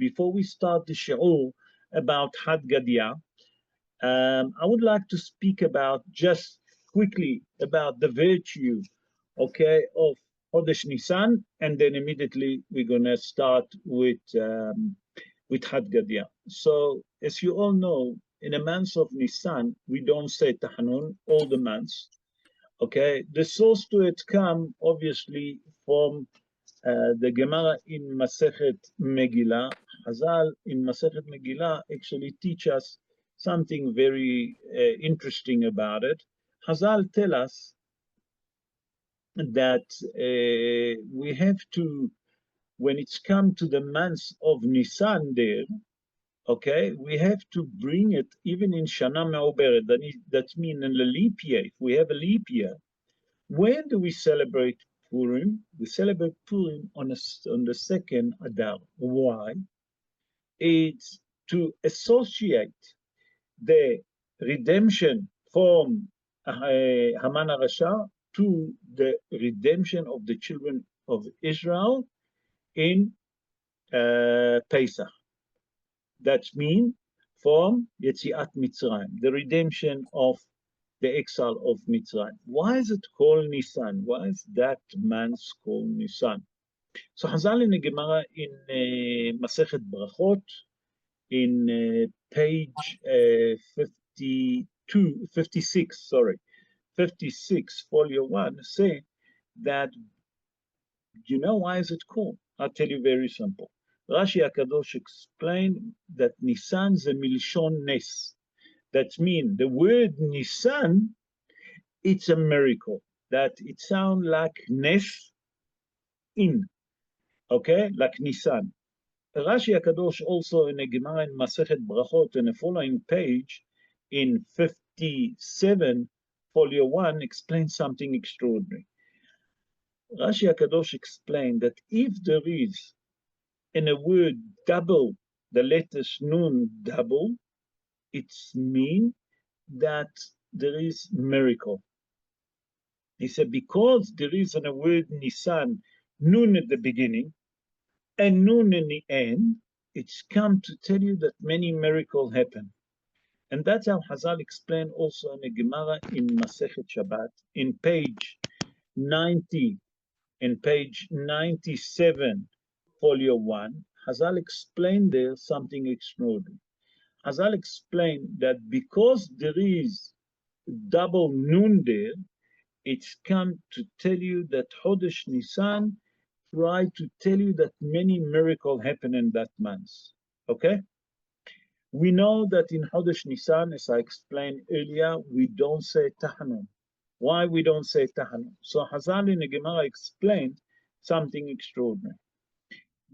before we start the shiur about Gadya, I would like to speak about just quickly about the virtue, okay, of Chodesh Nisan, and then immediately we're gonna start with Gadya. So, as you all know, in the month of Nisan, we don't say Tahanun all the months. Okay, the source to it come obviously from the Gemara in Masechet Megillah. Hazal in Masechet Megillah actually teach us something very interesting about it. Hazal tell us that we have to, when it's come to the month of Nisan there, okay, we have to bring it even in Shana Me'oberet, that means in the leap year. If we have a leap year, when do we celebrate Purim? We celebrate Purim on the second Adar. Why? It's to associate the redemption from Haman HaRasha to the redemption of the children of Israel in Pesach. That means from Yetziat Mitzrayim, the redemption of the exile of Mitzrayim. Why is it called Nisan? Why is that month called Nisan? So Hazal in the Gemara in Masechet Brachot, in page 56, folio 1, say that, you know why is it called? I'll tell you very simple. Rashi HaKadosh explained that Nisan is a milshon nes. That means the word Nisan, it's a miracle. That it sounds like nes in, okay, like Nisan. Rashi HaKadosh also in a Gemara in Masechet Brachot in the following page, in 57, folio 1, explains something extraordinary. Rashi HaKadosh explained that if there is in a word double, the letters nun double, it's mean that there is miracle. He said, because there is in a word Nisan, nun at the beginning, and nun in the end, it's come to tell you that many miracles happen. And that's how Hazal explained also in the Gemara in Masechet Shabbat, in page 90, in page 97, folio 1, Hazal explained there something extraordinary. Hazal explained that because there is double nun there, it's come to tell you that Chodesh Nisan try to tell you that many miracles happen in that month. Okay? We know that in Chodesh Nisan, as I explained earlier, we don't say Tahanun. Why we don't say Tahanun? So Hazal in the Gemara explained something extraordinary.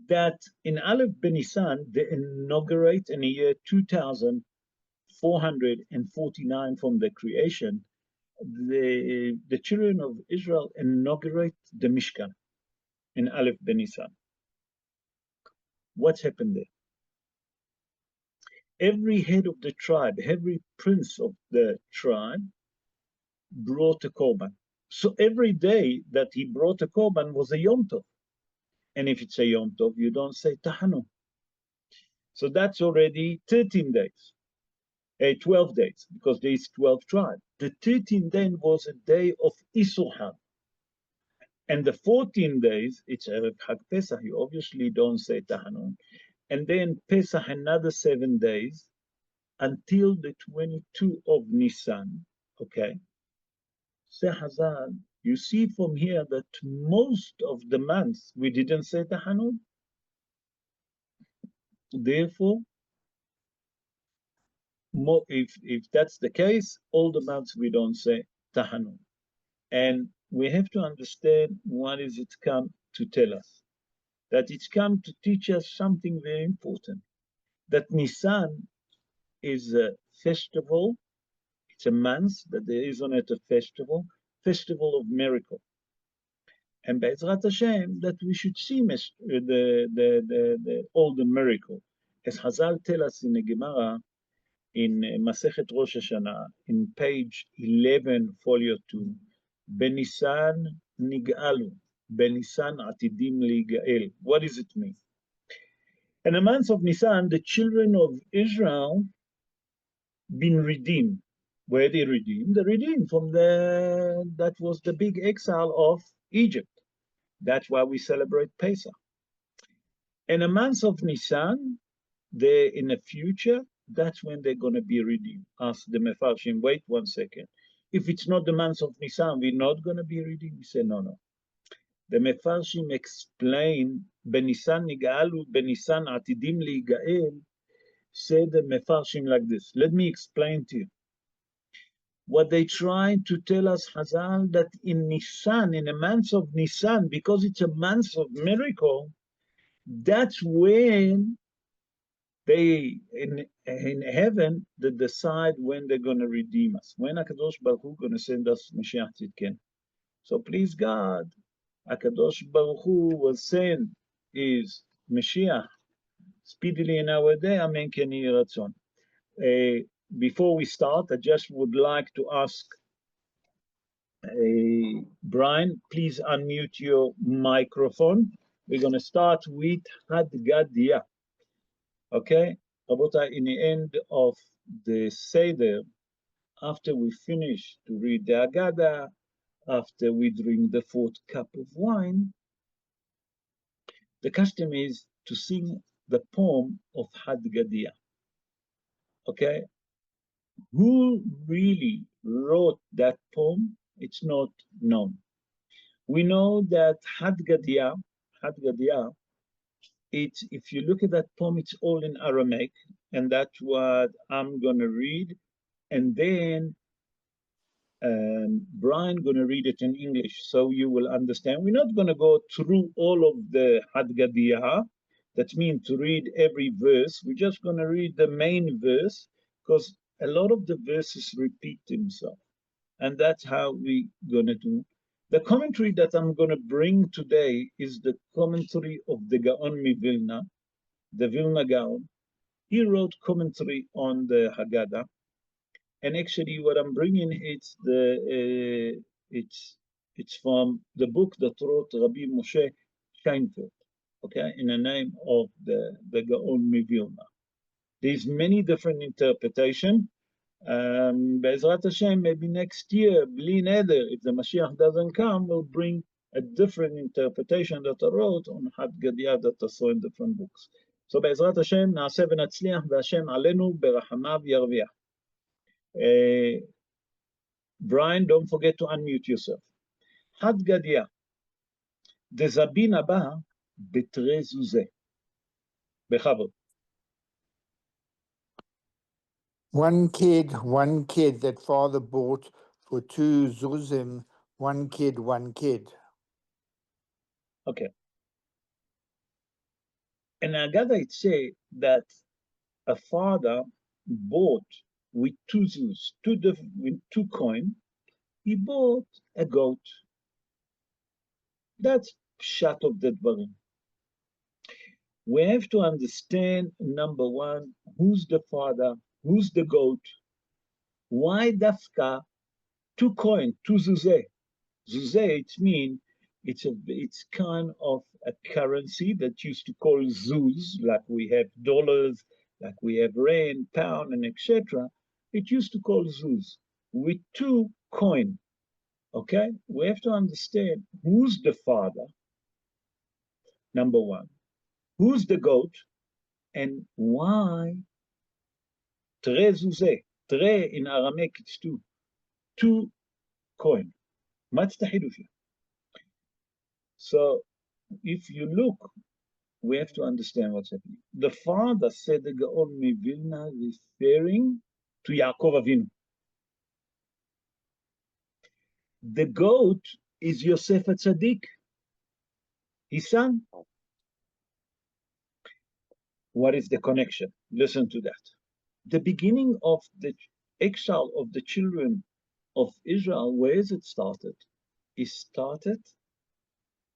That in Aleph Benisan, they inaugurate in the year 2449 from the creation, the children of Israel inaugurate the Mishkan in Aleph Benisan. What happened there? Every head of the tribe, every prince of the tribe brought a korban. So every day that he brought a korban was a Yom Tov. And if it's a Yom Tov, you don't say Tahanun. So that's already 13 days, 12 days, because there is 12 tribes. The 13th day was a day of Isuhar. And the 14 days, it's Erev Chag Pesach, you obviously don't say Tahanun. And then Pesach, another 7 days, until the 22 of Nisan, okay? Say Hazal, you see from here that most of the months we didn't say Tahanun. Therefore, if that's the case, all the months we don't say Tahanun. And we have to understand what is it come to tell us. That it's come to teach us something very important. That Nisan is a festival, it's a month that there is on it a festival of miracle. And Be'ezrat Hashem, that we should see all the miracle. As Hazal tell us in the Gemara, in Masechet Rosh Hashanah, in page 11, folio 2, Benisan nig'alu, Benisan atidim li'gael. What does it mean? In the month of Nisan, the children of Israel been redeemed. Were they redeemed? They redeemed from that was the big exile of Egypt. That's why we celebrate Pesach. In the month of Nisan, they in the future, that's when they're going to be redeemed. Ask the Mefarshim, wait 1 second. If it's not the month of Nisan, we're not going to be redeemed. We say, no, no. The Mefarshim explain, Benisan nigaalu, Benisan atidim ligael, say the Mefarshim like this. Let me explain to you. What they trying to tell us, Hazal, that in Nisan, in the month of Nisan, because it's a month of miracle, that's when they in heaven they decide when they're going to redeem us. When Akadosh Baruch Hu going to send us Mashiach Tzidken. So please God, Akadosh Baruch Hu will send his Mashiach speedily in our day. Amen. Ken Yehi Ratzon. Before we start, I just would like to ask Brian, please unmute your microphone. We're going to start with Gadya. Okay? Rabotai, in the end of the Seder, after we finish to read the Agada, after we drink the 4th cup of wine, the custom is to sing the poem of Gadya. Okay? Who really wrote that poem? It's not known. We know that Gadya, it's, if you look at that poem, it's all in Aramaic, and that's what I'm going to read. And then Brian going to read it in English, so you will understand. We're not going to go through all of the Gadya. That means to read every verse. We're just going to read the main verse, because a lot of the verses repeat themselves. And that's how we're going to do. The commentary that I'm going to bring today is the commentary of the Gaon Vilna, the Vilna Gaon. He wrote commentary on the Haggadah, and actually, what I'm bringing it's from the book that wrote Rabbi Moshe Scheinfeld, okay, in the name of the Gaon Vilna. There's many different interpretations. Be'ezrat Hashem, maybe next year, Bli Neder, if the Mashiach doesn't come, we'll bring a different interpretation that I wrote on Gadya that I saw in different books. So Be'ezrat Hashem, na'aseh v'natzliach, v'Hashem alenu berachamav yarviach. Brian, don't forget to unmute yourself. Gadya, דזבין הבא בתרי זוזה. בכבוד. One kid that father bought for 2 zuzim, one kid. Okay. In Haggadah it says that a father bought with 2 zuz, with 2 coins, he bought a goat. That's pshat of the dvarim. We have to understand, number one, who's the father, who's the goat, why dafka 2 coins, 2 zuzeh. Zuzeh, it means it's kind of a currency that used to call zuz, like we have dollars, like we have rand, pound, and etc. It used to call zuz with 2 coins. Okay, we have to understand who's the father, number one, who's the goat, and why tre zuzeh. Tre in Aramaic it's 2 coins. מה תתחידו שם? So, if you look, we have to understand what's happening. The father said the Gaon Vilna, referring to Yaakov Avinu. The goat is Yosef HaTzadik, his son. What is the connection? Listen to that. The beginning of the exile of the children of Israel, where is it started? It started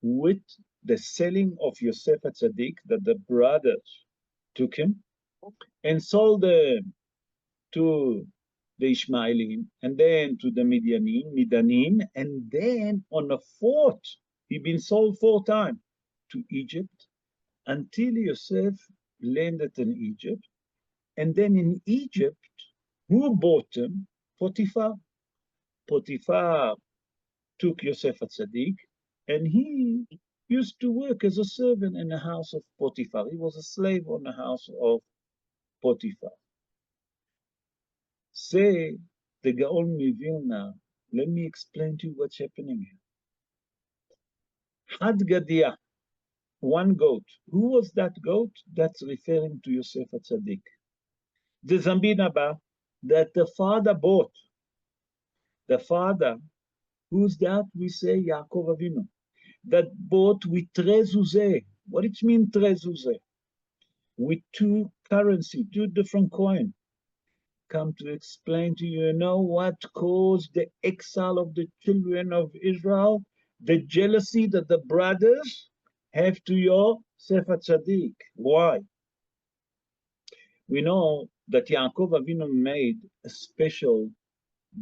with the selling of Yosef HaTzadik, that the brothers took him and sold them to the Ishmaelim, and then to the Midanim, and then on the 4th, he'd been sold 4 times to Egypt, until Yosef landed in Egypt. And then in Egypt, who bought them? Potiphar. Potiphar took Yosef Atzadik, and he used to work as a servant in the house of Potiphar. He was a slave on the house of Potiphar. Say, the Gaon Mivilna, let me explain to you what's happening here. Had Gadya, one goat. Who was that goat? That's referring to Yosef Atzadik. The Zambinaba that the father bought. The father, who's that? We say Yaakov Avinu. That bought with trezuzeh. What it means trezuzeh? With two currency, two different coins. Come to explain to you, you know what caused the exile of the children of Israel? The jealousy that the brothers have to Yosef Tzaddik. Why? We know that Yaakov Avinu made a special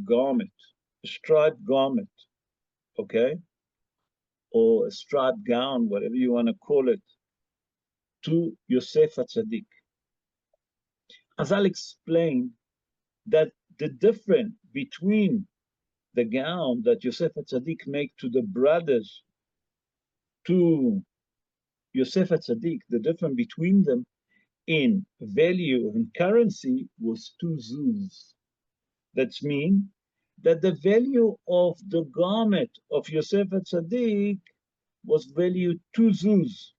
garment, a striped garment, okay? Or a striped gown, whatever you want to call it, to Yosef Tzaddik. As I'll explain that the difference between the gown that Yosef Tzaddik made to the brothers to Yosef Tzaddik, the difference between them in value and currency was 2 zuz. That means that the value of the garment of Yosef Tzaddik was valued 2 zuz.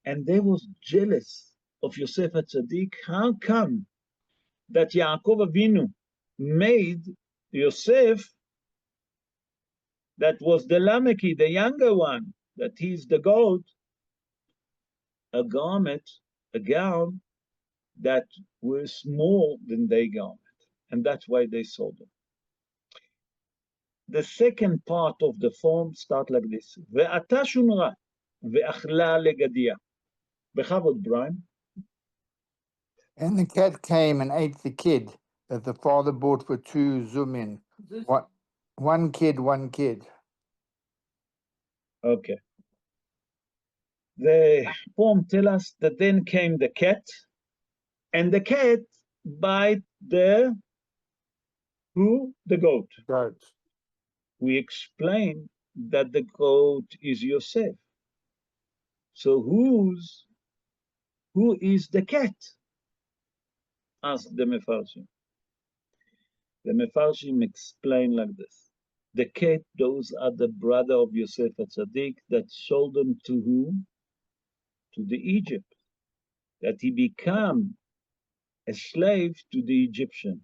And they was jealous of Yosef Tzaddik. How come that Yaakov Avinu made Yosef, that was the Lameki, the younger one, that he's the goat, a garment, a gown that was more than their garment. And that's why they sold them. The second part of the form start like this. Ve'ata shunra ve'achla leGadya. Bechavod, Brian. And the cat came and ate the kid that the father bought for 2 zumin. One kid, one kid. Okay. The poem tells us that then came the cat, and the cat bite the who? The goat. Goat. We explain that the goat is Yosef. So who is the cat? Asked the Mefarshim. The Mefarshim explain like this. The cat, those are the brother of Yosef Atzadik that sold them to whom? To the Egypt. That he became a slave to the Egyptian.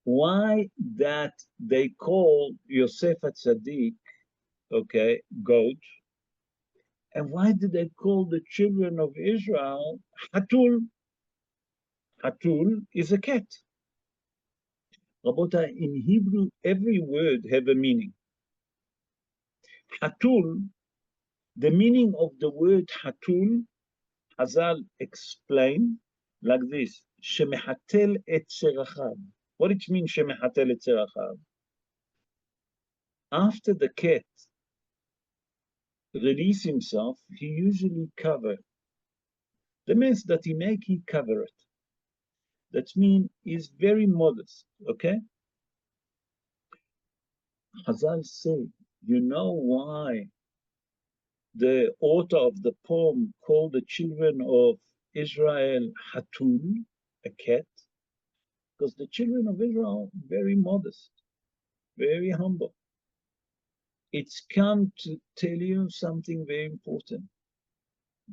Why that they call Yosef Atzadik, okay, goat? And why did they call the children of Israel Hatul? Hatul is a cat. Rabota, in Hebrew, every word have a meaning. Hatul, the meaning of the word Hatul, Hazal explain like this, Shemehatel et Serachav. What it means, Shemehatel et Serachav? After the cat release himself, he usually cover. The mess that he make, he cover it. That means he's very modest, okay? Hazal say, you know why the author of the poem called the children of Israel Hatul, a cat? Because the children of Israel very modest, very humble. It's come to tell you something very important,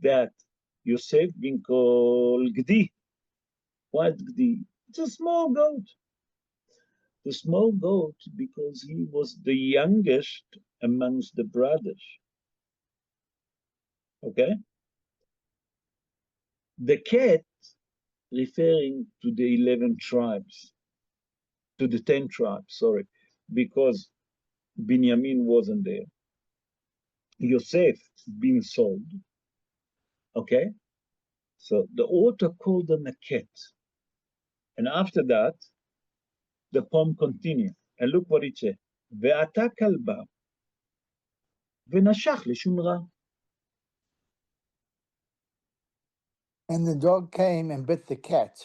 that Yosef been called Gdi. Why Gdi? It's a small goat. The small goat because he was the youngest amongst the brothers. Okay? The cat referring to the 11 tribes, to the 10 tribes, sorry, because Binyamin wasn't there. Yosef being sold. Okay? So the author called them a cat. And after that, the poem continues. And look what it says. Ve'ata kalba ve'nashach leshumra. And the dog came and bit the cat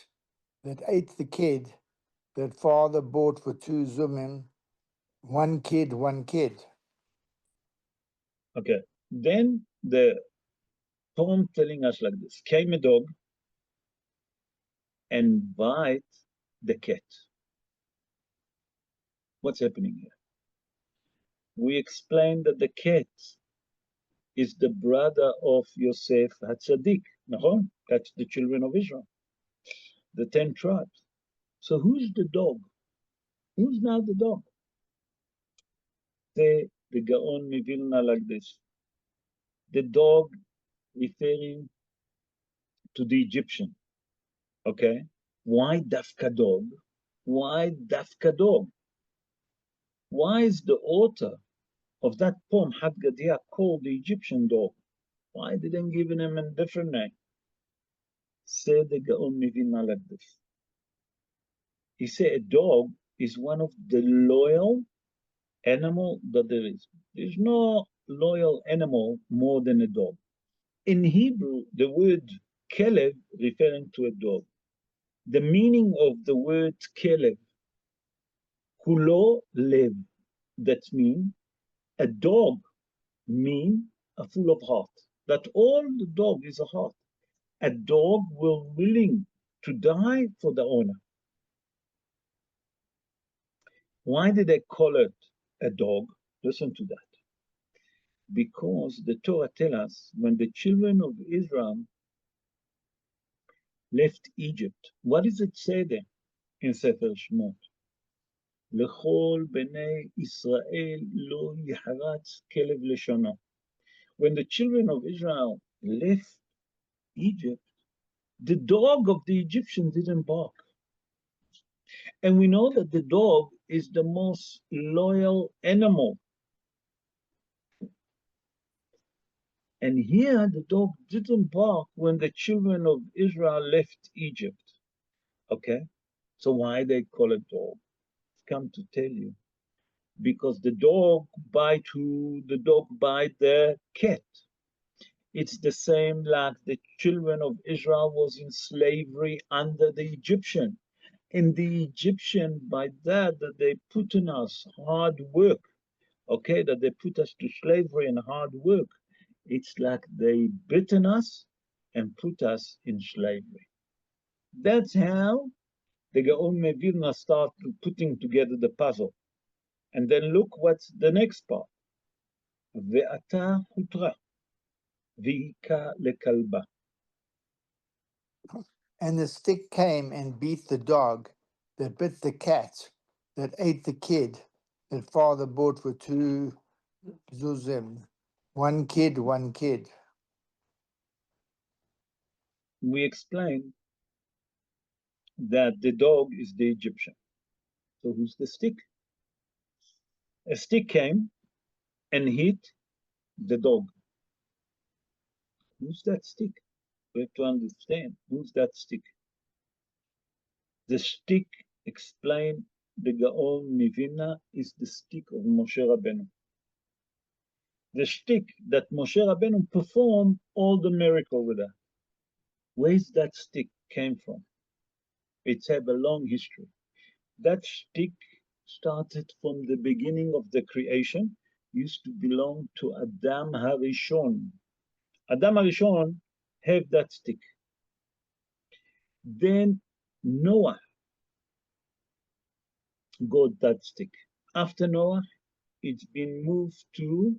that ate the kid that father bought for 2 zumim, 1 kid, 1 kid. Okay. Then the poem telling us like this: came a dog and bite the cat. What's happening here? We explained that the cat is the brother of Yosef HaTzadik. נכון? That's the children of Israel, the 10 tribes. So who's the dog? Who's now the dog? The Gaon Mivilna like this. The dog referring to the Egyptian. Okay? Why Dafka dog? Why Dafka dog? Why is the author of that poem, Had Gadya, called the Egyptian dog? Why didn't give him a different name? Said the Gaon Mivilna like this. He said a dog is one of the loyal animal that there is. There's no loyal animal more than a dog. In Hebrew, the word kelev referring to a dog. The meaning of the word kelev, kulo lev, that means a dog mean a full of heart. That all the dog is a heart. A dog will willing to die for the owner. Why did they call it a dog? Listen to that. Because the Torah tells us when the children of Israel left Egypt, what does it say there in Sefer Shemot? Lechol bnei Israel lo yiharatz kelev leshono. When the children of Israel left Egypt, the dog of the Egyptians didn't bark. And we know that the dog is the most loyal animal. And here the dog didn't bark when the children of Israel left Egypt. Okay? So why they call it dog? Come to tell you. Because the dog bite who? The dog bite the cat. It's the same like the children of Israel was in slavery under the Egyptian. And the Egyptian, by that they put in us hard work, okay, that they put us to slavery and hard work. It's like they bitten us and put us in slavery. That's how the Gaon Mevilna start putting together the puzzle. And then look what's the next part. Ve'ata hutra, v'ika lekalba. And the stick came and beat the dog that bit the cat that ate the kid that father bought for 2 zuzim, 1 kid, 1 kid. We explained that the dog is the Egyptian. So who's the stick? A stick came and hit the dog. Who's that stick? We have to understand who's that stick. The stick, explained the Gaon Mivina, is the stick of Moshe Rabbeinu. The stick that Moshe Rabbeinu performed all the miracle with that. Where's that stick came from? It's have a long history. That stick started from the beginning of the creation, used to belong to Adam Harishon. Adam Harishon have that stick. Then Noah got that stick. After Noah, it's been moved to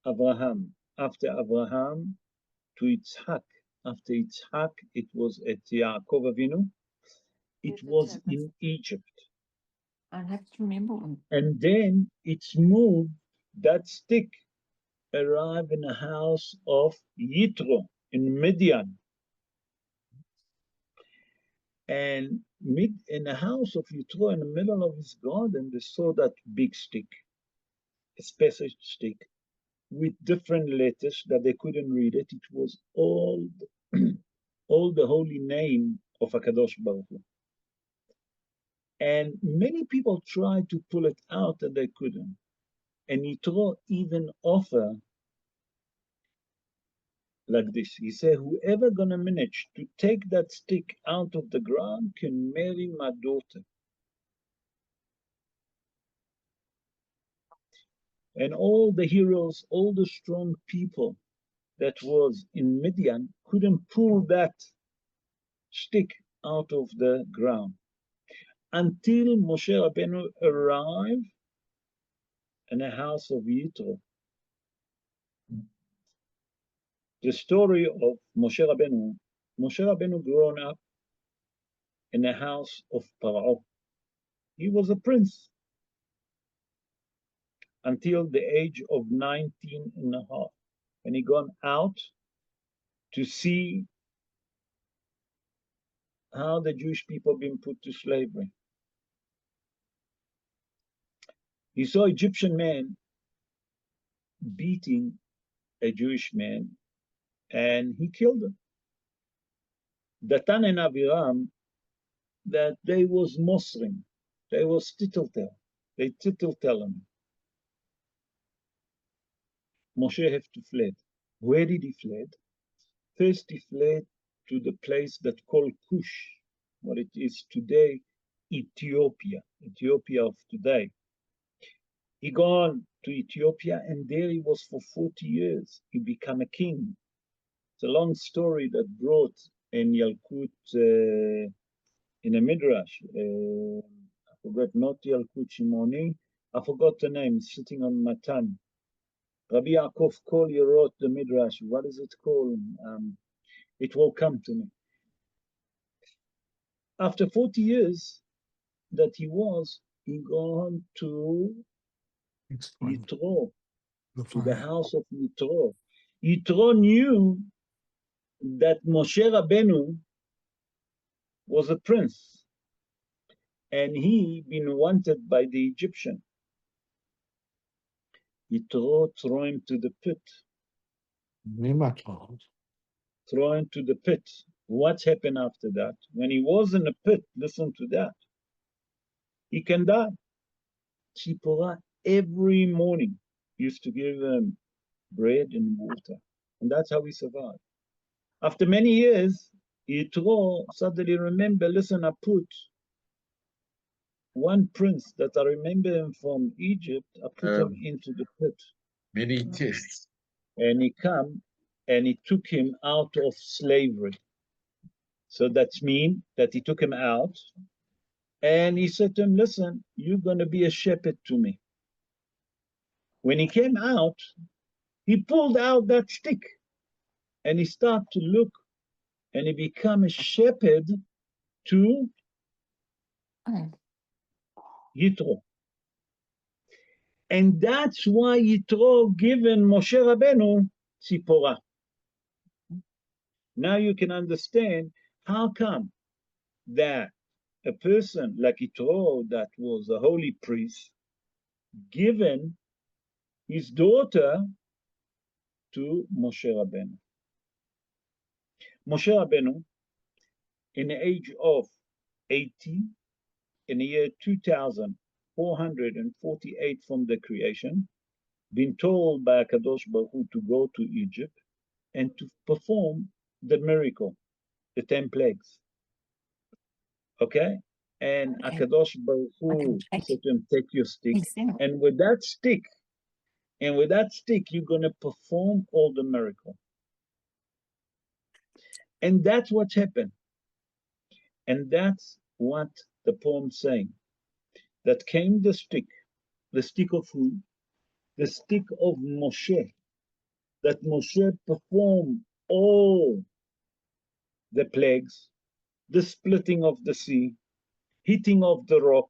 Abraham. After Abraham, to Yitzhak. After Yitzhak, it was at Yaakov Avinu. It was in Egypt. I'll have to remember one. And then it's moved, that stick arrived in the house of Yitro in Midian. And in the house of Yitro, in the middle of his garden, they saw that big stick, a special stick, with different letters that they couldn't read it. It was all, all the holy name of HaKadosh Baruch Hu. And many people tried to pull it out and they couldn't. And Yitro even offered like this. He said, whoever gonna manage to take that stick out of the ground can marry my daughter. And all the heroes, all the strong people that was in Midian couldn't pull that stick out of the ground until Moshe Rabbeinu arrived in the house of Yitro. The story of Moshe Rabbeinu grown up in the house of Paro. He was a prince until the age of 19 and a half. And he gone out to see how the Jewish people been put to slavery. He saw Egyptian man beating a Jewish man, and he killed him. Datan and Aviram, that they was Mosrim, they was tittle-tell. They tittle-tell him. Moshe have to fled. Where did he fled? First he fled to the place that called Cush, what it is today, Ethiopia of today. He gone to Ethiopia, and there he was for 40 years. He became a king. It's a long story that brought in Yalkut, in a midrash. I forgot, not Yalkut Shimoni. I forgot the name, sitting on Matan. Rabbi Yaakov Kol wrote the midrash. What is it called? It will come to me. After 40 years that he gone to Yitro, to the house of Yitro. Yitro knew that Moshe Rabbeinu was a prince, and he been wanted by the Egyptian. Yitro threw him to the pit. Throw him to the pit. What happened after that? When he was in the pit, listen to that. He can die. Tzipora every morning used to give him bread and water, and that's how he survived. After many years, Yitro suddenly remember, listen, I put one prince that I remember him from Egypt, I put him into the pit. Many tests. And he come and he took him out of slavery. So that's mean that he took him out, and he said to him, listen, you're going to be a shepherd to me. When he came out, he pulled out that stick and he started to look, and he became a shepherd to Yitro. And that's why Yitro given Moshe Rabbeinu Tzipora. Now you can understand how come that a person like Yitro, that was a holy priest, given his daughter to Moshe Rabbeinu. Moshe Rabbeinu, in the age of 80, in the year 2448 from the creation, been told by Kadosh Baruch Hu to go to Egypt and to perform the miracle, the 10 plagues. Okay? And Okay. Kadosh Baruch Hu said to him, take your stick, and with that stick, you're going to perform all the miracle. And that's what happened. And that's what the poem's saying. That came the stick of who? The stick of Moshe. That Moshe performed all the plagues, the splitting of the sea, hitting of the rock.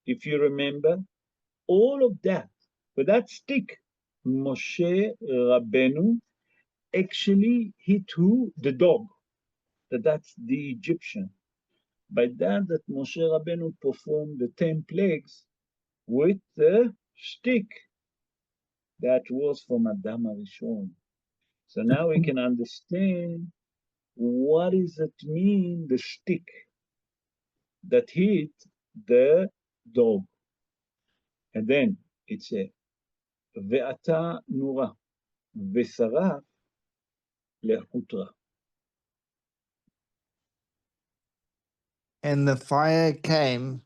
If you remember, all of that, with that stick, Moshe Rabbeinu actually hit who? The dog. That's the Egyptian. By that Moshe Rabbeinu performed the 10 plagues with the stick that was from Adam HaRishon. So now we can understand what does it mean, the stick that hit the dog. And then it says, Ve'ata nura, ve'saraf לחוטרה. And the fire came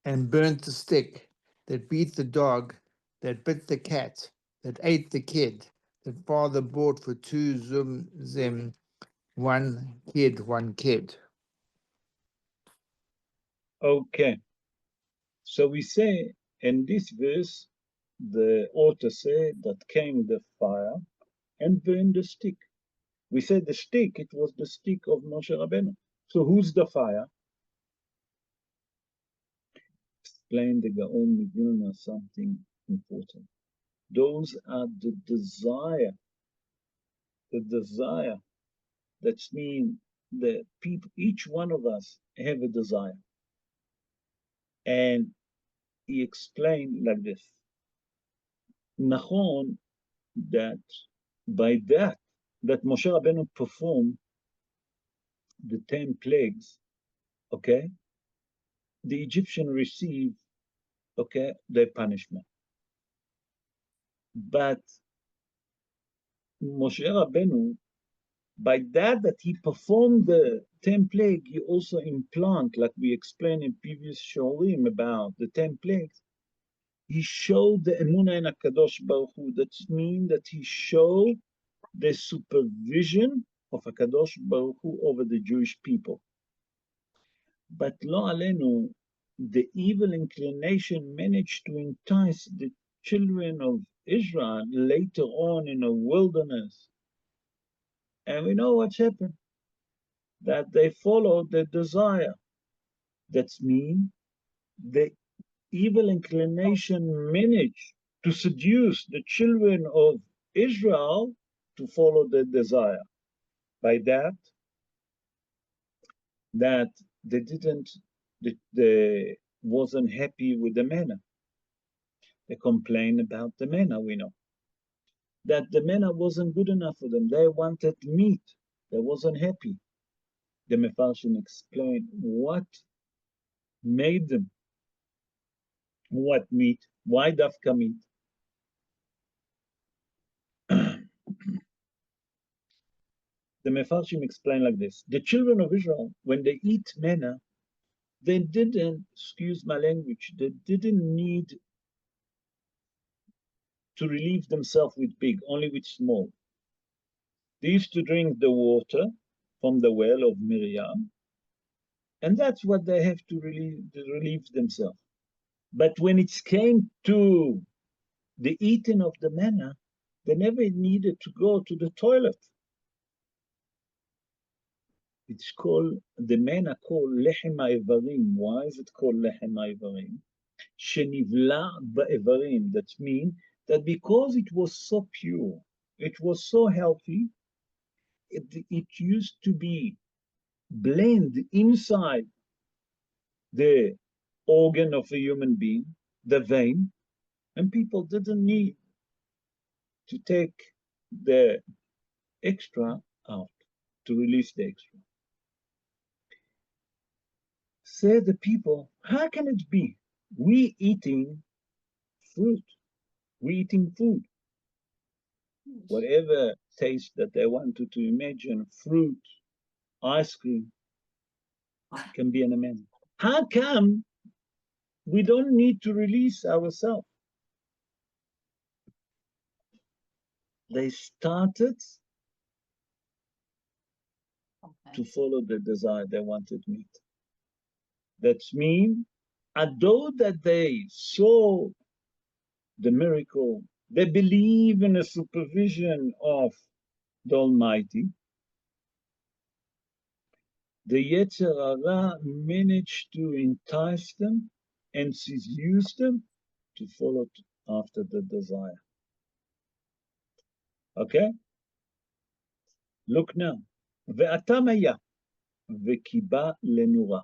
and burnt the stick that beat the dog, that bit the cat, that ate the kid, that father bought for 2 zim, 1 kid, 1 kid. Okay, so we say in this verse, the author said that came the fire and burned the stick. We said the stick, it was the stick of Moshe Rabbeinu. So who's the fire? Explain the Gaon Vilna something important. Those are the desire. That means the people, each one of us have a desire. And he explained like this. Nachon, that by that Moshe Rabbeinu performed the 10 plagues, okay, the Egyptian received, okay, their punishment. But Moshe Rabbeinu, by that he performed the 10 plagues, he also implant, like we explained in previous shorim about the 10 plagues, he showed the emunah in HaKadosh Baruch Hu. That means that he showed the supervision of HaKadosh Baruch Hu over the Jewish people. But lo alenu, the evil inclination managed to entice the children of Israel later on in a wilderness. And we know what's happened. That they followed their desire. That means the evil inclination managed to seduce the children of Israel to follow their desire. By that they didn't, they wasn't happy with the manna. They complained about the manna, we know. That the manna wasn't good enough for them. They wanted meat. They wasn't happy. The Mefarshim explained what made them. What meat? Why dafka meat? The Mefarshim explain like this. The children of Israel, when they eat manna, they didn't, excuse my language, they didn't need to relieve themselves with big, only with small. They used to drink the water from the well of Miriam, and that's what they have to relieve themselves. But when it came to the eating of the manna, they never needed to go to the toilet. It's called, the manna called lechem ha'evarim. Why is it called lechem ha'evarim? Shenivla ba'evarim. That means that because it was so pure, it was so healthy, it used to be blend inside the organ of a human being, the vein, and people didn't need to take the extra out, to release the extra. Say the people, how can it be? We eating fruit, we eating food. Whatever taste that they wanted to imagine, fruit, ice cream, can be an amendment. How come we don't need to release ourselves? They started to follow the desire. They wanted meat. That means, although that they saw the miracle, they believe in the supervision of the Almighty, the Yetzer Hara managed to entice them and seduce them to follow after the desire. Okay? Look now. ואתם היה, וקיבה לנורה.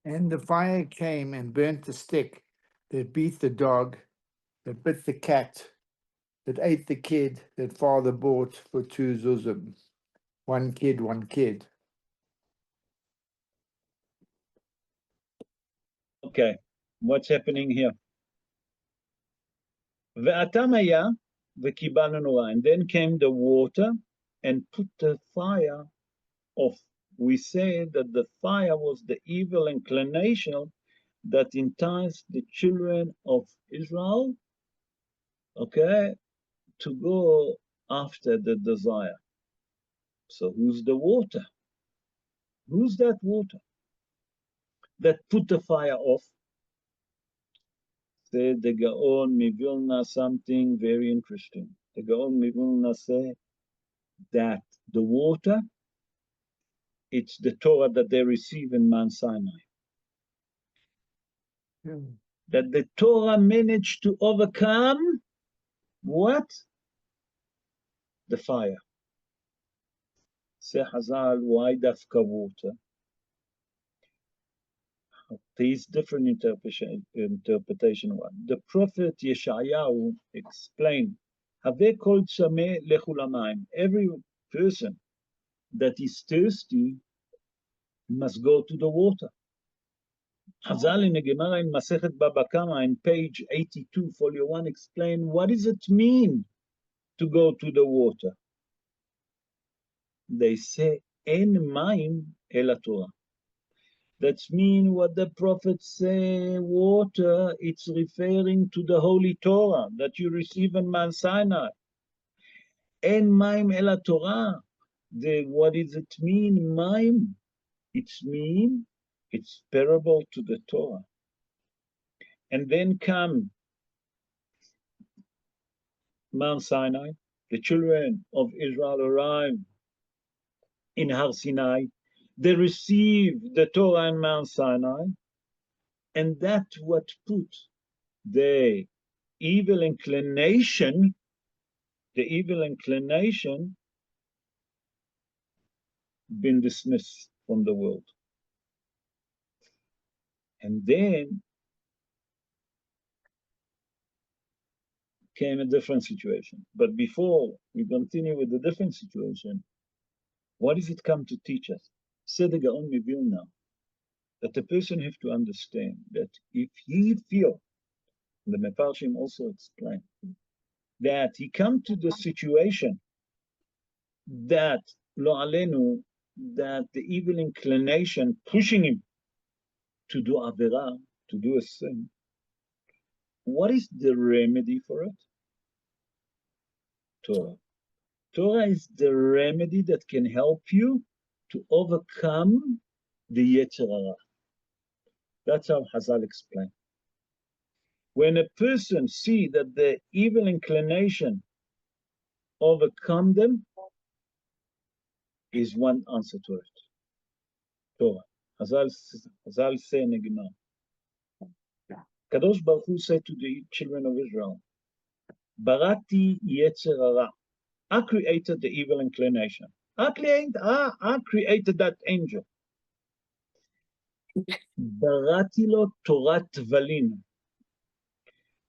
And the fire came and burnt the stick that beat the dog, that bit the cat, that ate the kid that father bought for 2 zuzim. 1 kid, 1 kid. Okay, what's happening here? ואתם היה וקיבלנו נורא. And then came the water and put the fire off. We say that the fire was the evil inclination that enticed the children of Israel, okay, to go after the desire. So who's the water? Who's that water that put the fire off? Said the Gaon Mivilna something very interesting. The Gaon Mivilna said that the water, it's the Torah that they receive in Mount Sinai. That the Torah managed to overcome what? The fire. Say Hazal, why dafka water? There is different interpretation. The prophet Yeshayahu explained, Have kol tzameh lechu lamayim. Every person that is thirsty must go to the water. Hazal in the Gemara in Masechet Baba Kama in page 82, folio 1, explain what does it mean to go to the water. They say, En mayim el Torah. That means what the prophets say, water, it's referring to the Holy Torah that you receive in Mount Sinai. En mayim el Torah. What does it mean, mayim? It's parable to the Torah. And then come Mount Sinai. The children of Israel arrive in Har Sinai. They receive the Torah in Mount Sinai. And that's what put the evil inclination been dismissed from the world. And then came a different situation. But before we continue with the different situation, what does it come to teach us? Said the Gaon Mivilna, that the person have to understand that if he feel, the Mefarshim also explain, that he come to the situation that lo alenu, that the evil inclination pushing him to do avera, to do a sin, what is the remedy for it? Torah. Torah is the remedy that can help you to overcome the Yetzer Hara. That's how Hazal explained. When a person see that the evil inclination overcome them, is one answer to it. Torah. Hazal say in the Gemara. Kadosh Baruch Hu said to the children of Israel, Barati Yetzer Hara. I created the evil inclination. I created that angel. Barati lo Torat Valin.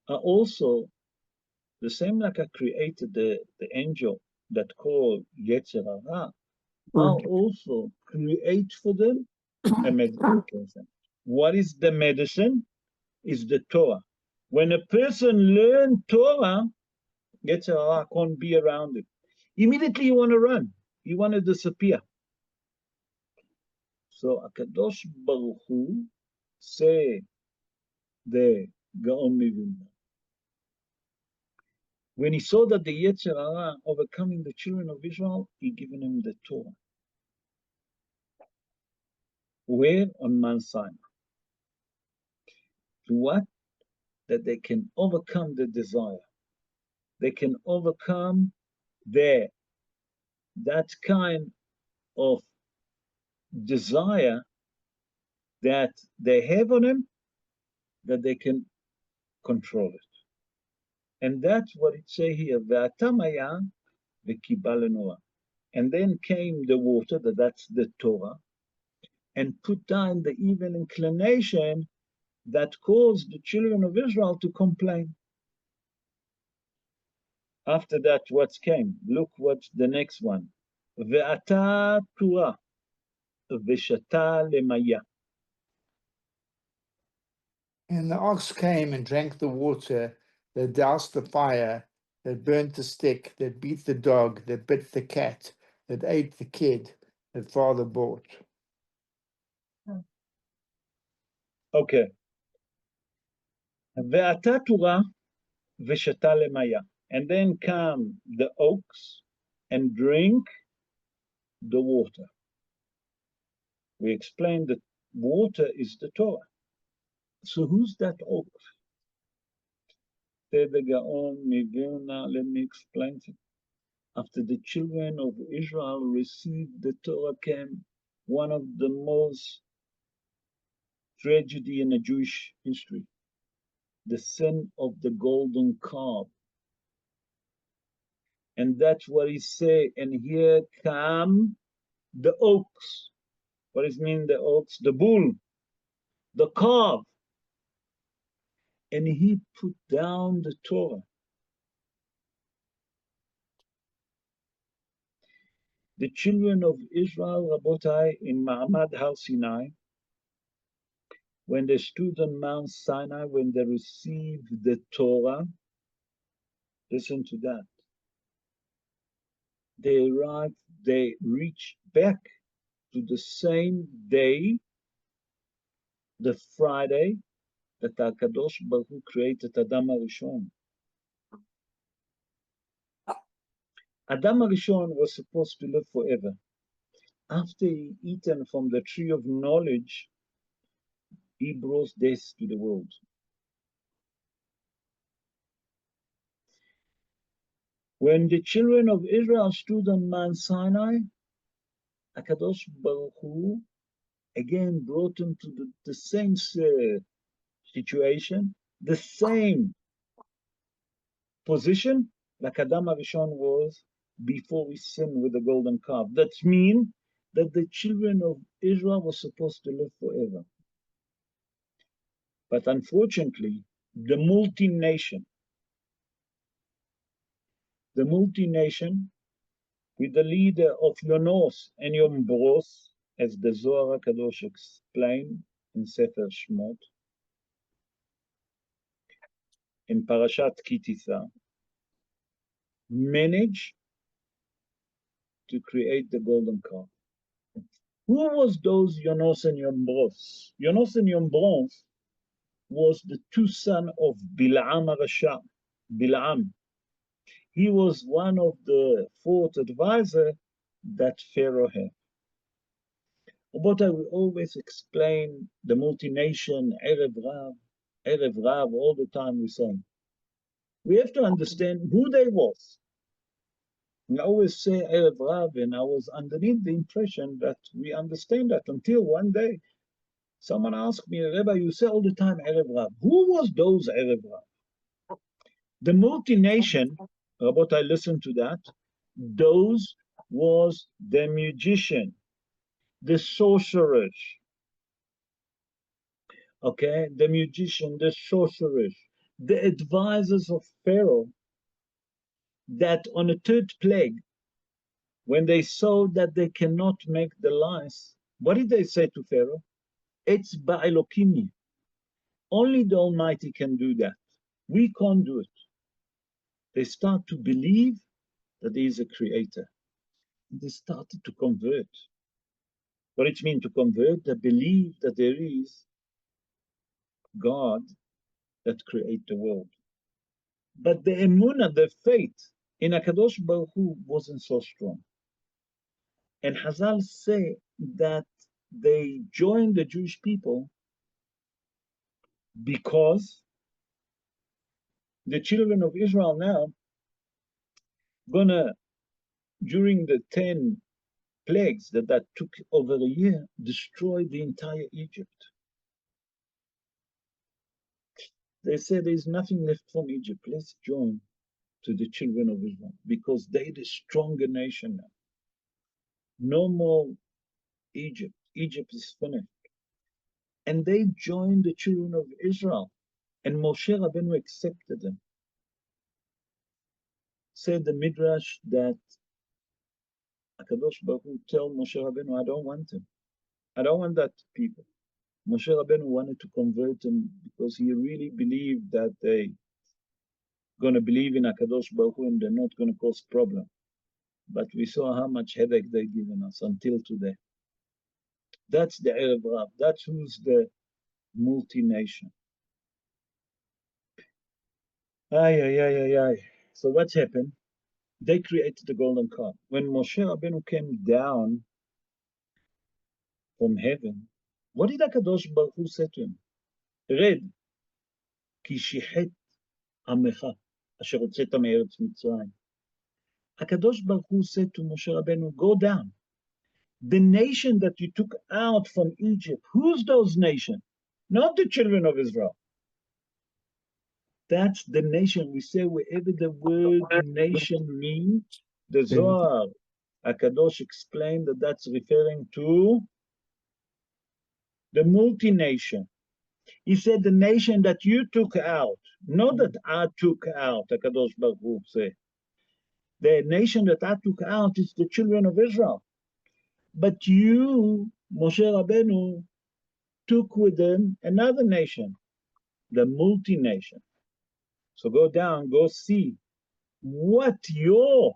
Also, the same like I created the angel that called Yetzer Hara, I also create for them a medicine. What is the medicine? Is the Torah. When a person learns Torah, Yetzer Hara can't be around it. Immediately you want to run. You want to disappear. So HaKadosh Baruch Hu say the Gaon Mivilna. When he saw that the Yetzer Hara overcoming the children of Israel, he given them the Torah. Where? On Mount Sinai. To what? That they can overcome the desire. They can overcome that kind of desire that they have on them, that they can control it. And that's what it say here. And then came the water, that's the Torah, and put down the evil inclination that caused the children of Israel to complain. After that, what came? Look what's the next one. Ve'ata Torah, ve'shata lemaya. And the ox came and drank the water that doused the fire, that burnt the stick, that beat the dog, that bit the cat, that ate the kid that father bought. Okay. ועתה תורה ושתה למיה. And then come the oaks and drink the water. We explained that water is the Torah. So who's that oak? Said the Gaon Mivilna, let me explain it. After the children of Israel received the Torah came one of the most tragedy in the Jewish history, the sin of the golden calf. And that's what he say, and here come the oaks. What does it mean, the oaks? The bull, the calf. And he put down the Torah. The children of Israel, Rabotai, in Ma'amad Har Sinai, when they stood on Mount Sinai, when they received the Torah, listen to that. They arrived, they reached back to the same day, the Friday, that HaKadosh Baruch Hu created Adam HaRishon. Adam HaRishon was supposed to live forever. After he eaten from the tree of knowledge, he brought death to the world. When the children of Israel stood on Mount Sinai, HaKadosh Baruch Hu again brought them to the same situation, the same position like Adam HaRishon was before he sinned with the golden calf. That means that the children of Israel were supposed to live forever. But unfortunately, the multi-nation with the leader of Yonos and Yom Bros, as the Zohar HaKadosh explained in Sefer Shmot, in Parashat Kitisa, managed to create the golden calf. Who was those Yonos and Yom Bros? Yonos and Yom Bros was the two sons of Bil'am HaRasha. Bil'am. He was one of the fourth advisor that Pharaoh had. But I will always explain the multi-nation, Erev Rav, all the time we say. We have to understand who they was. And I always say Erev Rav, and I was underneath the impression that we understand that until one day someone asked me, Rabbi, you say all the time Erev Rav. Who was those Erev Rav? The multi-nation, Rabot, I listened to that. Those was the magician, the sorcerers, okay? The magician, the sorcerers, the advisors of Pharaoh that on the third plague, when they saw that they cannot make the lice, what did they say to Pharaoh? It's Ba'elokimi. Only the Almighty can do that. We can't do it. They start to believe that there is a creator. They started to convert. What it means to convert? They believe that there is God that created the world. But the emunah, the faith in HaKadosh Baruch Hu wasn't so strong. And Hazal say that they joined the Jewish people because the children of Israel now gonna, during the 10 plagues that took over a year, destroy the entire Egypt. They said there's nothing left from Egypt. Let's join to the children of Israel because they're the stronger nation now. No more Egypt. Egypt is finished. And they joined the children of Israel. And Moshe Rabbeinu accepted them. Said the Midrash that HaKadosh Baruch Hu tell Moshe Rabbeinu, I don't want him. I don't want that people. Moshe Rabbeinu wanted to convert them because he really believed that they going to believe in HaKadosh Baruch Hu and they're not going to cause problem. But we saw how much headache they've given us until today. That's the Erev Rav. That's who's the multi-nation. So what's happened? They created the golden calf. When Moshe Rabbeinu came down from heaven, what did HaKadosh Baruch Hu say to him? Red, כי שיחת עמך, אשר הוצאת מארץ מצרים. HaKadosh Baruch Hu said to Moshe Rabbeinu, go down. The nation that you took out from Egypt, who's those nations? Not the children of Israel. That's the nation. We say wherever the word nation means, the Zohar, HaKadosh explained that that's referring to the multi-nation. He said the nation that you took out, not that I took out, HaKadosh Baruch Hu said. The nation that I took out is the children of Israel. But you, Moshe Rabbeinu, took with them another nation, the multi-nation. So go down, go see what your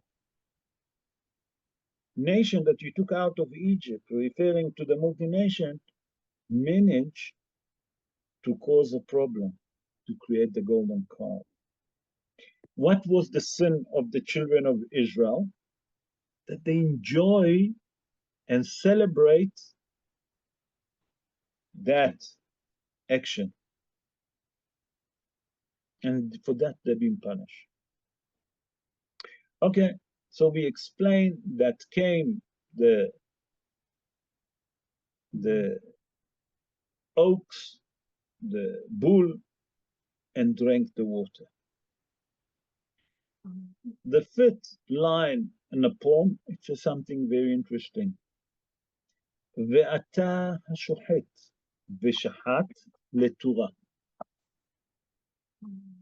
nation that you took out of Egypt, referring to the multi-nation, managed to cause a problem, to create the golden calf. What was the sin of the children of Israel? That they enjoy and celebrate that action. And for that, they've been punished. Okay, so we explained that came the oaks, the bull, and drank the water. The fifth line in the poem, it says something very interesting. ואתה השוחט ושחט לתורה.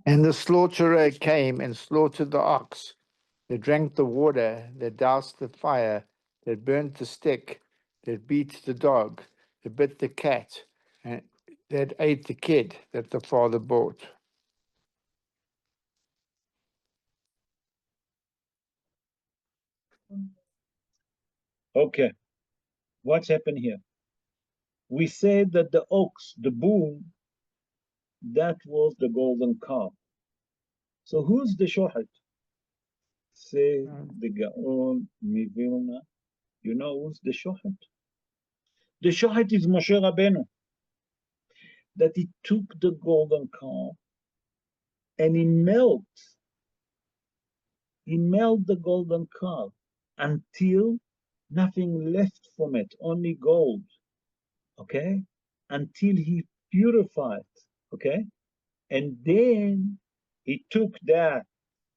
And the slaughterer came and slaughtered the ox, that drank the water, that doused the fire, that burnt the stick, that beat the dog, that bit the cat, and that ate the kid that the father bought. Okay, what's happened here? We said that the ox, the bull, that was the golden calf. So who's the shohet? Say the Gaon Mivilna. You know who's the shohet? The shohet is Moshe Rabbeinu. That he took the golden calf and he melted the golden calf until nothing left from it, only gold. Okay? Until he purified. Okay? And then he took that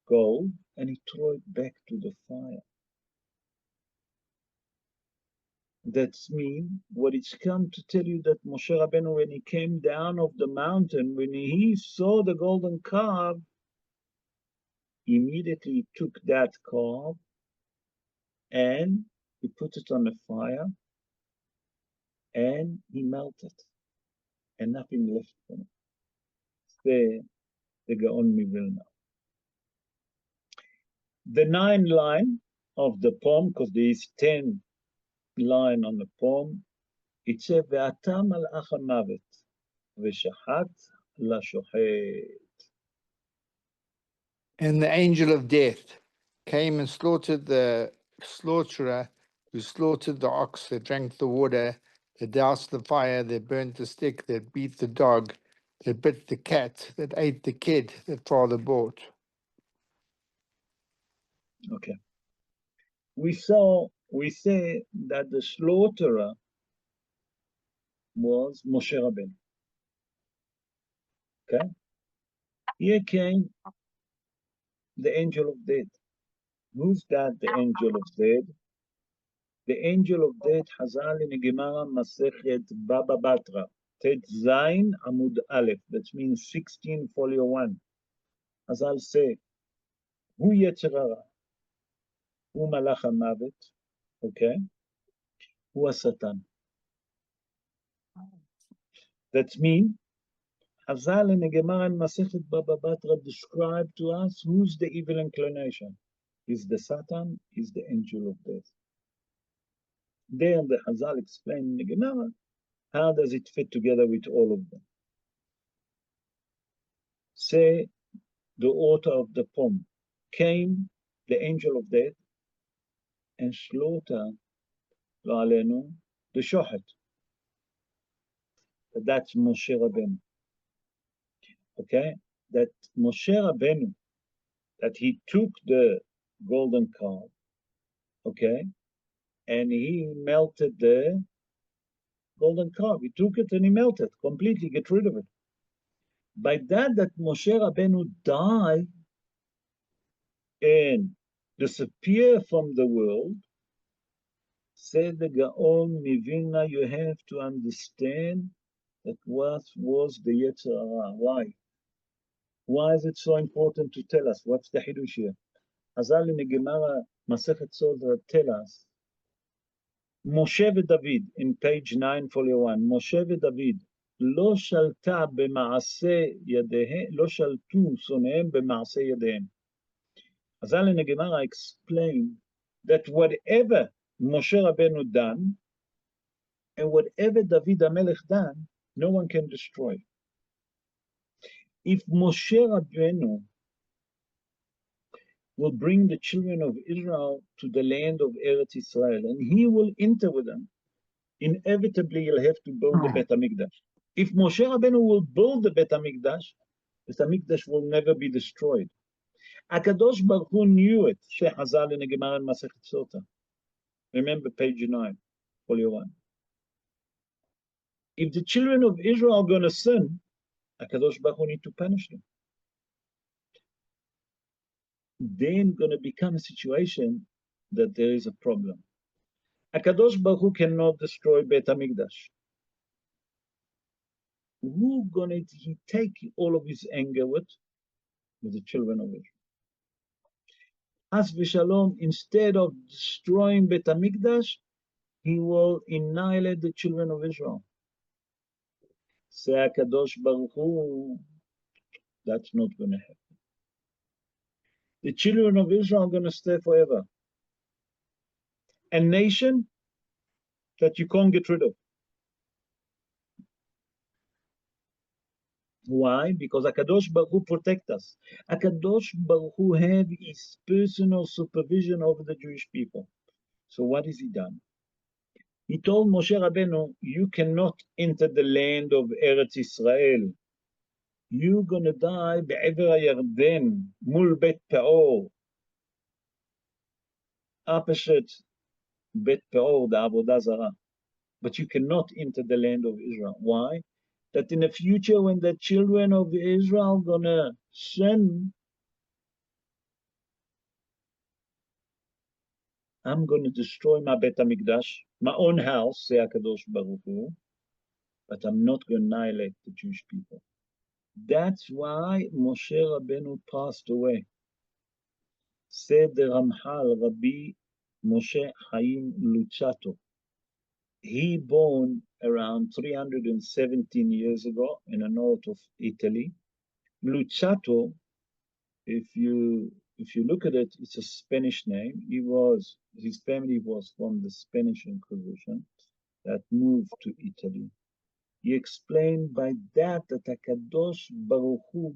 gold and he threw it back to the fire. That's mean what it's come to tell you that Moshe Rabbeinu, when he came down off the mountain, when he saw the golden calf, immediately took that calf and he put it on the fire and he melted and nothing left from it. The Gaon Mivilna. The 9 line of the poem, because there is 10 line on the poem, it says, ואתה מלאך המוות, ושחט לשוחט. And the angel of death came and slaughtered the slaughterer, who slaughtered the ox, that drank the water, that doused the fire, that burnt the stick, that beat the dog, that bit the cat, that ate the kid that father bought. Okay. We say that the slaughterer was Moshe Rabbeinu. Okay? Here came the angel of death. Who's that, the angel of death? The angel of death, Hazal in Gemara Masechet Baba Batra, Tet Zain Amud Aleph, that means 16 folio 1. Hazal say, Hu Yetzer Hara, Hu Malach HaMavet, okay? Hu Satan. That means Chazal in the Gemara and Masechet Baba Batra describe to us who's the evil inclination. Is the Satan, is the angel of death. There the Chazal explain in the Gemara, how does it fit together with all of them? Say the author of the poem came, the angel of death, and slaughter lo alenu, the shochet. That's Moshe Rabbeinu. Okay? That Moshe Rabbeinu, that he took the golden calf, okay, and he melted the golden calf. He took it and he melted completely, get rid of it. By that Moshe Rabbeinu died and disappear from the world, said the Gaon Mivilna, you have to understand that what was the Yetzer Hara. Why? Why is it so important to tell us? What's the Hidush here? Chazal in the Gemara Masechet Sodra tell us, Moshe v'David, in page 9, folio 1, Moshe v'David, לא שלטה במעשה ידיהם, לא שלטו שונאיהם במעשה ידיהם. Chazal in the Gemara explain that whatever Moshe Rabbeinu done, and whatever David HaMelech done, no one can destroy. If Moshe Rabbeinu will bring the children of Israel to the land of Eretz Israel, and he will enter with them, inevitably he'll have to build the Bet HaMikdash. If Moshe Rabbeinu will build the Bet HaMikdash, the HaMikdash will never be destroyed. HaKadosh Baruch Hu knew it, Shechazal in the Gemara and Masechet Sota. Remember page 9, folio 1. If the children of Israel are going to sin, HaKadosh Baruch Hu need to punish them. Then going to become a situation that there is a problem. HaKadosh Baruch Hu cannot destroy Bet HaMikdash. Who gonna he take all of his anger with? With the children of Israel. As v'shalom, instead of destroying Bet HaMikdash, he will annihilate the children of Israel. Say HaKadosh Baruch Hu, that's not gonna happen. The children of Israel are gonna stay forever. A nation that you can't get rid of. Why? Because HaKadosh Baruch Hu protect us. HaKadosh Baruch Hu have his personal supervision over the Jewish people. So what has he done? He told Moshe Rabbeinu, you cannot enter the land of Eretz Israel. You're going to die be'ever HaYarden, mul Bet Peor. Opposite Bet Peor, the Avodah Zarah. But you cannot enter the land of Israel. Why? That in the future, when the children of Israel gonna sin, I'm gonna destroy my Bet HaMikdash, my own house, say HaKadosh Baruch Hu, but I'm not gonna annihilate the Jewish people. That's why Moshe Rabbeinu passed away. Said the Ramchal, Rabbi Moshe Chaim Luzzatto. He born around 317 years ago in the north of Italy. Luzzatto, if you look at it, it's a Spanish name. His family was from the Spanish Inquisition that moved to Italy. He explained by that HaKadosh Baruch Hu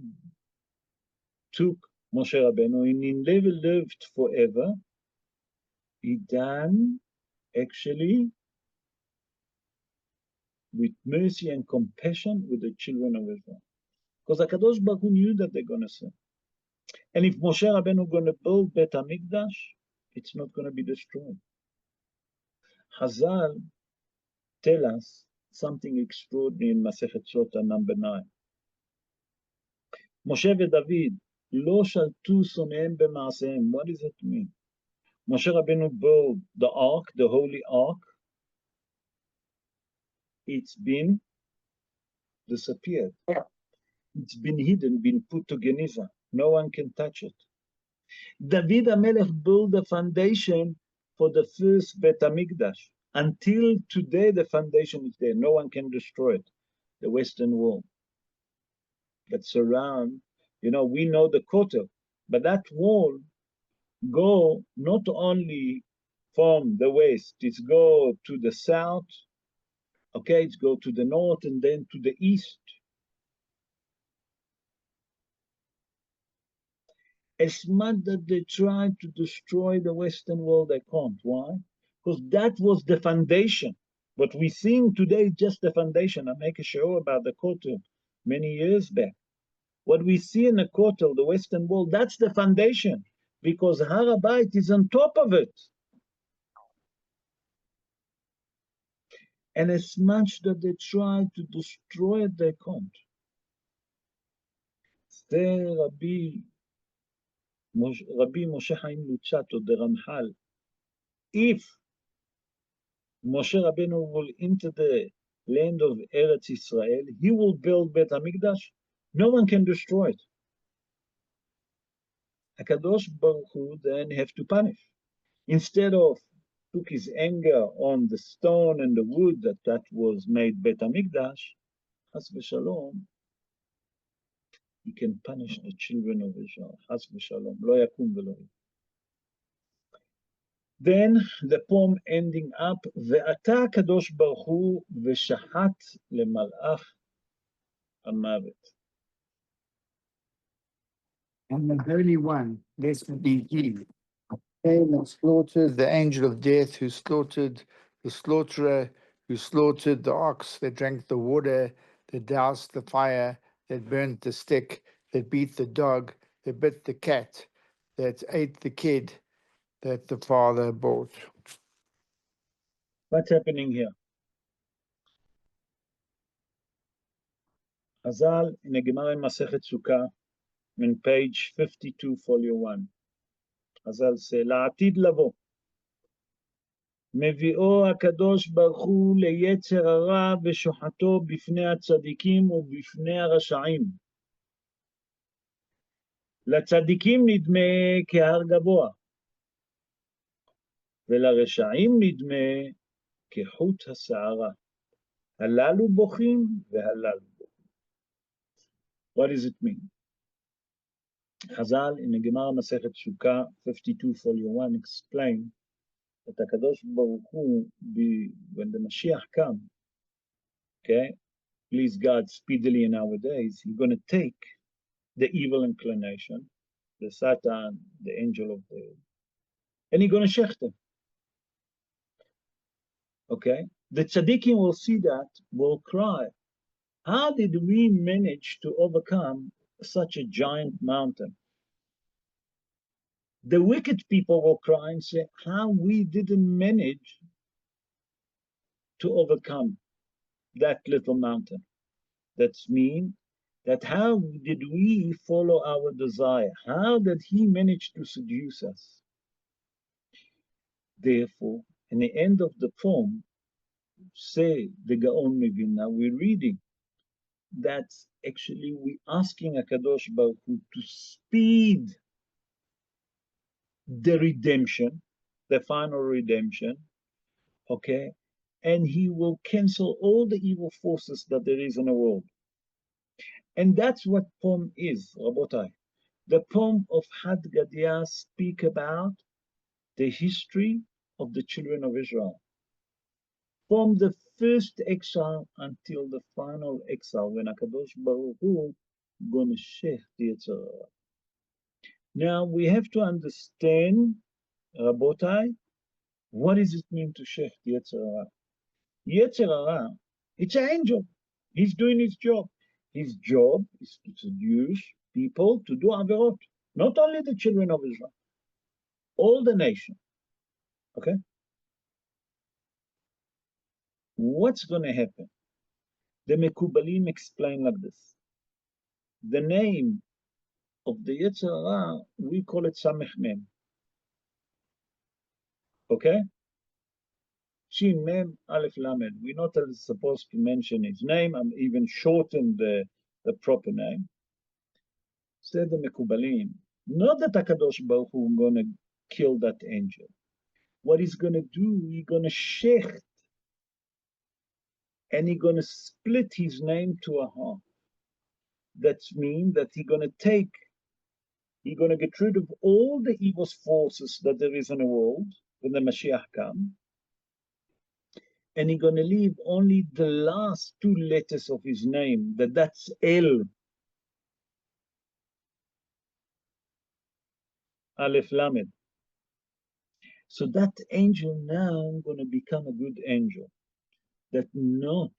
took Moshe Rabbeinu and he never lived forever. He done actually with mercy and compassion with the children of Israel. Because HaKadosh Baruch Hu knew that they're going to sin. And if Moshe Rabbeinu going to build Bet HaMikdash, it's not going to be destroyed. Chazal tell us something extraordinary in Masechet Sota number 9. Moshe v'David, lo shaltu soneim b'maaseim. What does it mean? Moshe Rabbeinu built the ark, the holy ark. It's been disappeared. It's been hidden, been put to Geniza. No one can touch it. David HaMelech built the foundation for the first Bet HaMikdash. Until today, the foundation is there. No one can destroy it, the Western wall. that surround, we know the Kotel, but that wall go not only from the west, it's go to the south, okay, it's go to the north and then to the east. As much that they try to destroy the Western world, they can't. Why? Because that was the foundation. What we're seeing today is just the foundation. I make a show about the Kotel many years back. What we see in the Kotel, the Western world, that's the foundation, because Har HaBayit is on top of it. And as much that they try to destroy it, they can't. Say Rabbi Moshe Chaim Luzzatto, the Ramchal, if Moshe Rabbeinu will enter the land of Eretz Israel, he will build Bet HaMikdash. No one can destroy it. HaKadosh Baruch Hu then have to punish. Instead of took his anger on the stone and the wood that was made Bet HaMikdash, Chas v'shalom, he can punish the children of Israel. Chas v'shalom, lo yakum v'lo. Then the poem ending up, Ve'ata Kadosh Baruch Hu v'shahat lemalach hamavet. And the Holy One, blessed be He, came and slaughtered the angel of death, who slaughtered the slaughterer, who slaughtered the ox that drank the water, that doused the fire, that burnt the stick, that beat the dog, that bit the cat, that ate the kid that the father bought. What's happening here? Chazal in the Gemara in Masechet Sukkah, in page 52, folio 1. Chazal say, לעתיד לבוא, מביאו הקדוש ברוך הוא ליצר הרע ושוחטו בפני הצדיקים ובפני הרשעים. לצדיקים נדמה כהר גבוה, ולרשעים נדמה כחוט השערה. הללו בוכים והללו בוכים. What does it mean? Chazal in the Gemara Masechet Sukkah 52 folio 1 explain that HaKadosh Baruch Hu, when the Mashiach comes, okay, please God, speedily in our days, he's going to take the evil inclination, the Satan, the angel of the, and he's going to shech them. Okay? The tzaddikim will see that, will cry, how did we manage to overcome such a giant mountain? The wicked people will cry and say, how we didn't manage to overcome that little mountain. That's mean that how did we follow our desire? How did he manage to seduce us? Therefore, in the end of the poem, say the Gaon Mevilna, we're reading that actually we're asking HaKadosh Baruch Hu to speed the redemption, the final redemption, okay? And he will cancel all the evil forces that there is in the world. And that's what poem is, Rabotai. The poem of Had Gadya speak about the history of the children of Israel. From the first exile until the final exile, when HaKadosh Baruch Hu gonna shech the Yetzer Hara. Now we have to understand, Rabotai, what does it mean to shech the Yetzer Hara? Yetzer Hara, it's an angel. He's doing his job. His job is to seduce people to do averot. Not only the children of Israel, all the nation. Okay? What's going to happen? The Mekubalim explain like this. The name of the Yetzer Hara, we call it Samech Mem. Okay? Shin Mem Aleph Lamed. We're not supposed to mention his name. I'm even shortened the proper name. Said the Mekubalim, not that HaKadosh Baruch Hu is going to kill that angel. What he's going to do, he's going to shecht, and he's going to split his name to a half. That means that he's going to get rid of all the evil forces that there is in the world when the Mashiach comes, and he's going to leave only the last two letters of his name, that's El, Aleph Lamed. So that angel now going to become a good angel, that not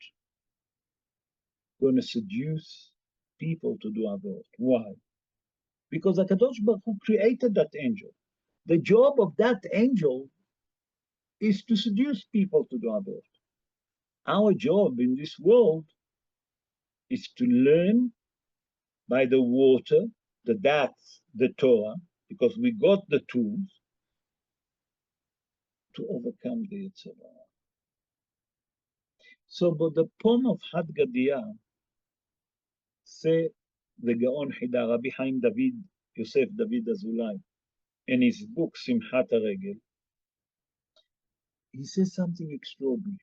going to seduce people to do Averot. Why? Because HaKadosh Baruch Hu created that angel. The job of that angel is to seduce people to do Averot. Our job in this world is to learn by the water, the dats, the Torah, because we got the tools to overcome the Yetzer Hara. So, but the poem of Had Gadya say the Gaon Hida, Rabbi Chaim David, Yosef David Azulai, in his book Simchat HaRegel, he says something extraordinary.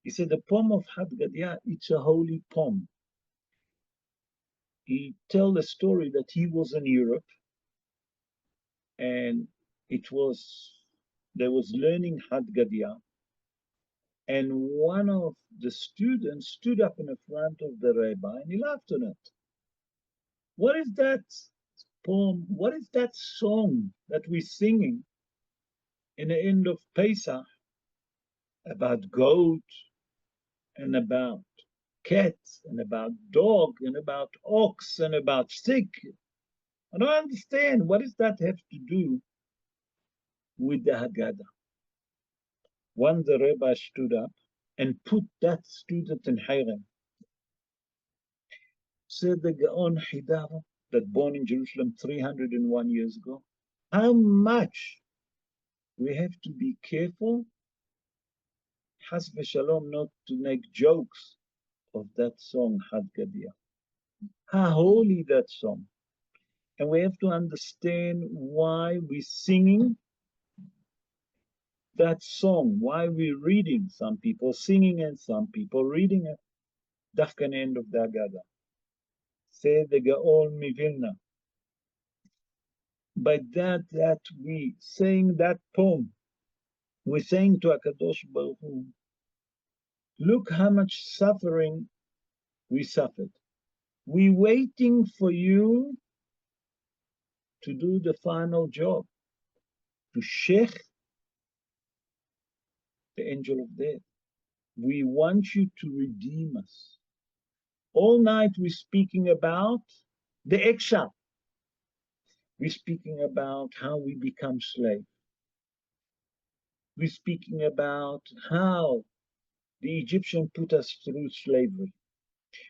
He said the poem of Had Gadya, it's a holy poem. He tells a story that he was in Europe, and there was learning Had Gadya, and one of the students stood up in the front of the rabbi and he laughed on it. What is that poem? What is that song that we're singing in the end of Pesach about goat and about cat and about dog and about ox and about stick? I don't understand. What does that have to do with the Haggadah? One, the rabbi stood up and put that student in Hiram. Said the Gaon Hidara, that born in Jerusalem 301 years ago, how much we have to be careful, Has v'shalom, not to make jokes of that song, Had Gadya. How holy that song. And we have to understand why we're singing that song, why we're reading, some people singing and some people reading it. Dafkan end of the Haggadah. Say the Gaon Mivilna. By that we saying that poem, we're saying to HaKadosh Baruch Hu, look how much suffering we suffered. We're waiting for you to do the final job, to shech the angel of death. We want you to redeem us. All night we're speaking about the exile. We're speaking about how we become slaves. We're speaking about how the Egyptian put us through slavery.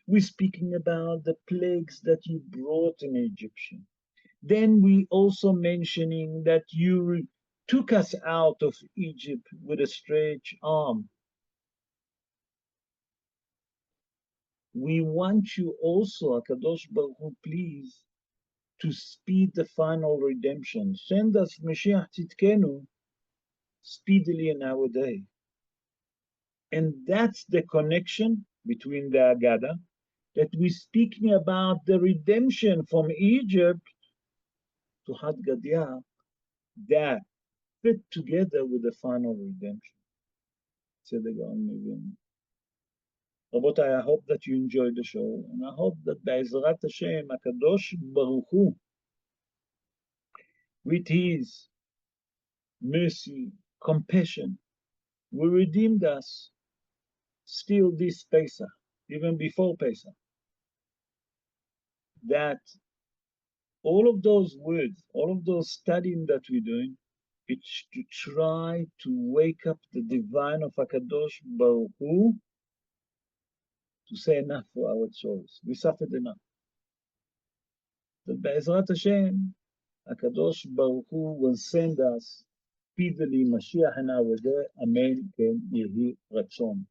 We're speaking about the plagues that you brought in Egyptian. Then we also mentioning that you took us out of Egypt with a stretched arm. We want you also, HaKadosh Baruch Hu, please, to speed the final redemption. Send us Mashiach Tzidkenu speedily in our day. And that's the connection between the Haggadah, that we're speaking about the redemption from Egypt to Had Gadya, that fit together with the final redemption. Rabotai, I hope that you enjoyed the show, and I hope that Be'ezrat Hashem, HaKadosh Baruch Hu, with his mercy, compassion, will redeem us still this Pesach, even before Pesach. That all of those words, all of those studying that we're doing, it's to try to wake up the divine of HaKadosh Baruch Hu to say enough for our souls. We suffered enough. That Be'ezrat Hashem, HaKadosh Baruch Hu will send us speedily Mashiach in our day. Amen. Ken Yehi Ratzon.